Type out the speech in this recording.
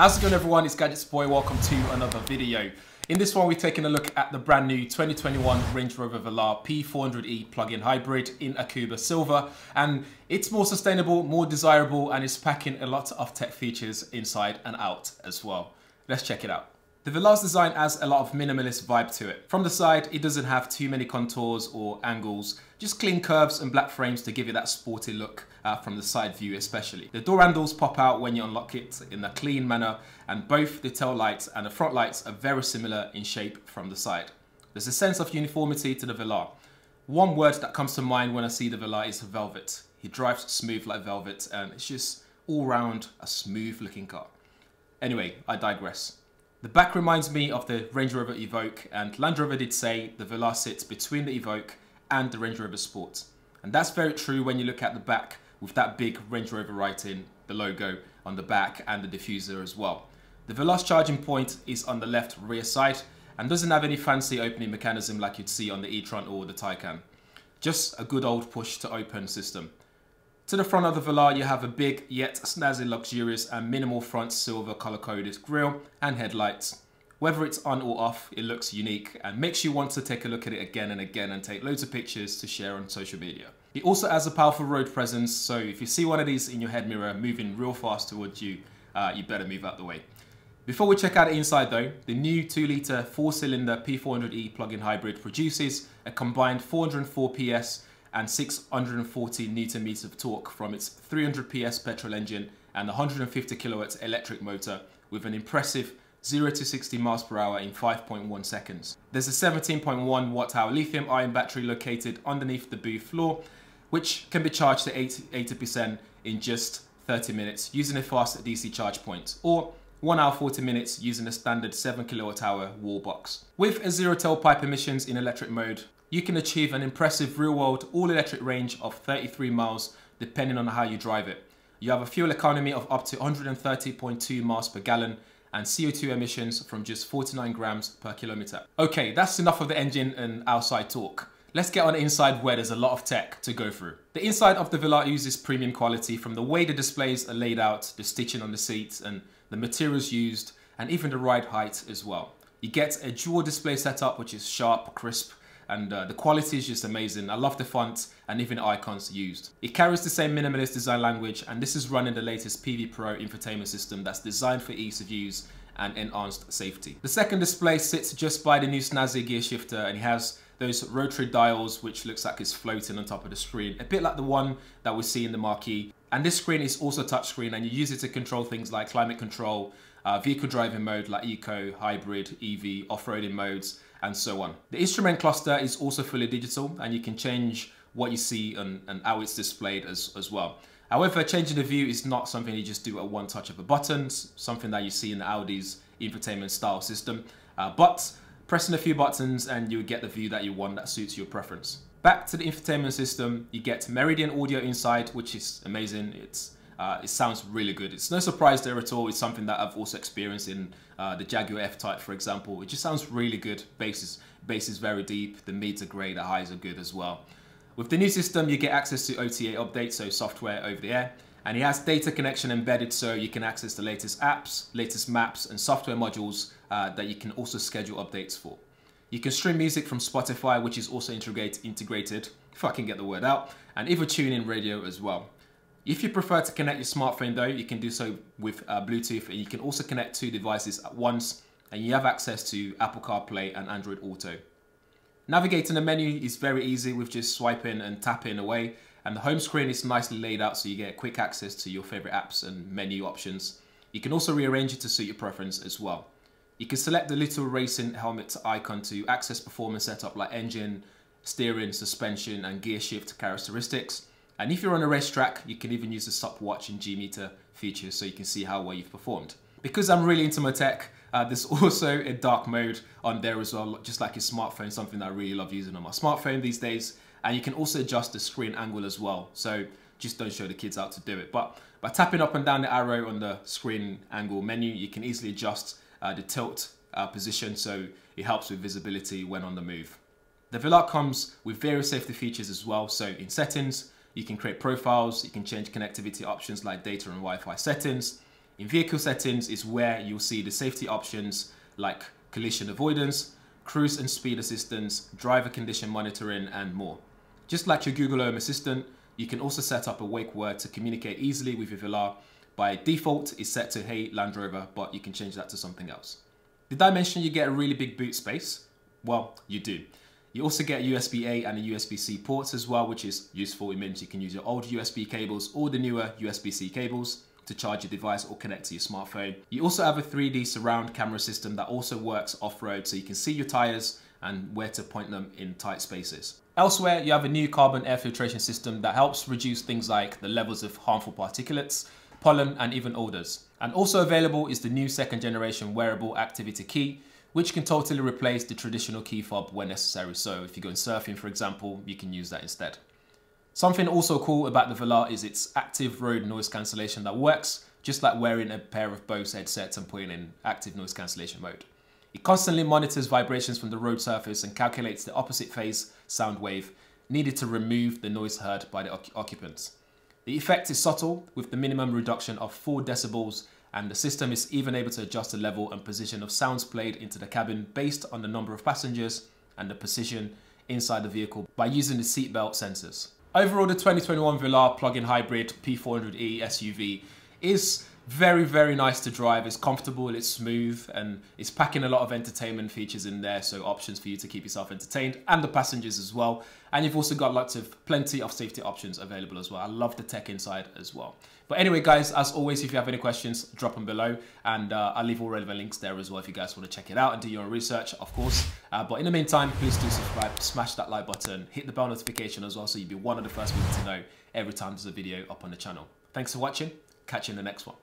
How's it going, everyone? It's GadgetsBoy. Welcome to another video. In this one, we're taking a look at the brand new 2021 Range Rover Velar P400e plug-in hybrid in Hakuba Silver. And it's more sustainable, more desirable, and it's packing a lot of tech features inside and out as well. Let's check it out. The Velar's design has a lot of minimalist vibe to it. From the side, it doesn't have too many contours or angles, just clean curves and black frames to give you that sporty look from the side view especially. The door handles pop out when you unlock it in a clean manner, and both the tail lights and the front lights are very similar in shape from the side. There's a sense of uniformity to the Velar. One word that comes to mind when I see the Velar is velvet. He drives smooth like velvet, and it's just all round a smooth looking car. Anyway, I digress. The back reminds me of the Range Rover Evoque, and Land Rover did say the Velar sits between the Evoque and the Range Rover Sport. And that's very true when you look at the back with that big Range Rover writing, the logo on the back and the diffuser as well. The Velar's charging point is on the left rear side and doesn't have any fancy opening mechanism like you'd see on the e-tron or the Taycan. Just a good old push to open system. To the front of the Velar, you have a big yet snazzy, luxurious and minimal front silver color-coded grille and headlights. Whether it's on or off, it looks unique and makes you want to take a look at it again and again and take loads of pictures to share on social media. It also has a powerful road presence, so if you see one of these in your head mirror moving real fast towards you, you better move out the way. Before we check out the inside though, the new 2-litre 4-cylinder P400e plug-in hybrid produces a combined 404 PS and 640 Nm of torque from its 300 PS petrol engine and 150 kilowatts electric motor with an impressive 0 to 60 miles per hour in 5.1 seconds. There's a 17.1 watt-hour lithium-ion battery located underneath the boot floor, which can be charged to 80% in just 30 minutes using a fast DC charge point, or 1 hour 40 minutes using a standard 7 kilowatt-hour wall box. With a zero tailpipe emissions in electric mode, you can achieve an impressive real-world all-electric range of 33 miles depending on how you drive it. You have a fuel economy of up to 130.2 miles per gallon and CO2 emissions from just 49 grams per kilometer. Okay, that's enough of the engine and outside talk. Let's get on the inside where there's a lot of tech to go through. The inside of the Velar uses premium quality from the way the displays are laid out, the stitching on the seats and the materials used, and even the ride height as well. You get a dual display setup which is sharp, crisp, and the quality is just amazing. I love the font and even the icons used. It carries the same minimalist design language, and this is running the latest PV Pro infotainment system that's designed for ease of use and enhanced safety. The second display sits just by the new snazzy gear shifter, and it has those rotary dials which looks like it's floating on top of the screen, a bit like the one that we see in the marquee. And this screen is also touchscreen, and you use it to control things like climate control, vehicle driving mode like eco, hybrid, EV, off-roading modes, and so on. The instrument cluster is also fully digital, and you can change what you see and how it's displayed as well. However, changing the view is not something you just do at one touch of a button, something that you see in the Audi's infotainment style system, but pressing a few buttons and you get the view that you want that suits your preference. Back to the infotainment system, you get Meridian audio inside, which is amazing. It sounds really good. It's no surprise there at all. It's something that I've also experienced in the Jaguar F-Type, for example. It just sounds really good. Bass is very deep. The mids are great. The highs are good as well. With the new system, you get access to OTA updates, so software over the air. And it has data connection embedded, so you can access the latest apps, latest maps, and software modules that you can also schedule updates for. You can stream music from Spotify, which is also integrated, if I can get the word out, and even tune in radio as well. If you prefer to connect your smartphone though, you can do so with Bluetooth, and you can also connect two devices at once, and you have access to Apple CarPlay and Android Auto. Navigating the menu is very easy with just swiping and tapping away, and the home screen is nicely laid out so you get quick access to your favorite apps and menu options. You can also rearrange it to suit your preference as well. You can select the little racing helmet icon to access performance setup like engine, steering, suspension and gear shift characteristics. And if you're on a racetrack, you can even use the stopwatch and G-meter features so you can see how well you've performed. Because I'm really into my tech, there's also a dark mode on there as well, just like your smartphone, something that I really love using on my smartphone these days. And you can also adjust the screen angle as well, so just don't show the kids how to do it. But by tapping up and down the arrow on the screen angle menu, you can easily adjust the tilt position, so it helps with visibility when on the move. The Velar comes with various safety features as well, so in settings, you can create profiles, you can change connectivity options like data and Wi-Fi settings. In vehicle settings is where you'll see the safety options like collision avoidance, cruise and speed assistance, driver condition monitoring, and more. Just like your Google Home Assistant, you can also set up a wake word to communicate easily with your Velar. By default, it's set to Hey Land Rover, but you can change that to something else. Did I mention you get a really big boot space? Well, you do. You also get USB-A and a USB-C ports as well, which is useful. It means you can use your old USB cables or the newer USB-C cables to charge your device or connect to your smartphone. You also have a 3D surround camera system that also works off-road, so you can see your tires and where to point them in tight spaces. Elsewhere, you have a new carbon air filtration system that helps reduce things like the levels of harmful particulates, pollen, and even odors. And also available is the new second generation wearable activity key, which can totally replace the traditional key fob when necessary. So if you're going surfing, for example, you can use that instead. Something also cool about the Velar is its active road noise cancellation that works just like wearing a pair of Bose headsets and putting in active noise cancellation mode. It constantly monitors vibrations from the road surface and calculates the opposite phase sound wave needed to remove the noise heard by the occupants. The effect is subtle with the minimum reduction of 4 decibels, and the system is even able to adjust the level and position of sounds played into the cabin based on the number of passengers and the position inside the vehicle by using the seatbelt sensors. Overall, the 2021 Velar plug-in hybrid P400e SUV is very, very nice to drive. It's comfortable, it's smooth, and it's packing a lot of entertainment features in there, so options for you to keep yourself entertained and the passengers as well. And you've also got plenty of safety options available as well. I love the tech inside as well. But anyway, guys, as always, if you have any questions, drop them below, and I'll leave all relevant links there as well if you guys want to check it out and do your own research, of course. But in the meantime, please do subscribe, smash that like button, hit the bell notification as well, so you'll be one of the first people to know every time there's a video up on the channel. Thanks for watching. Catch you in the next one.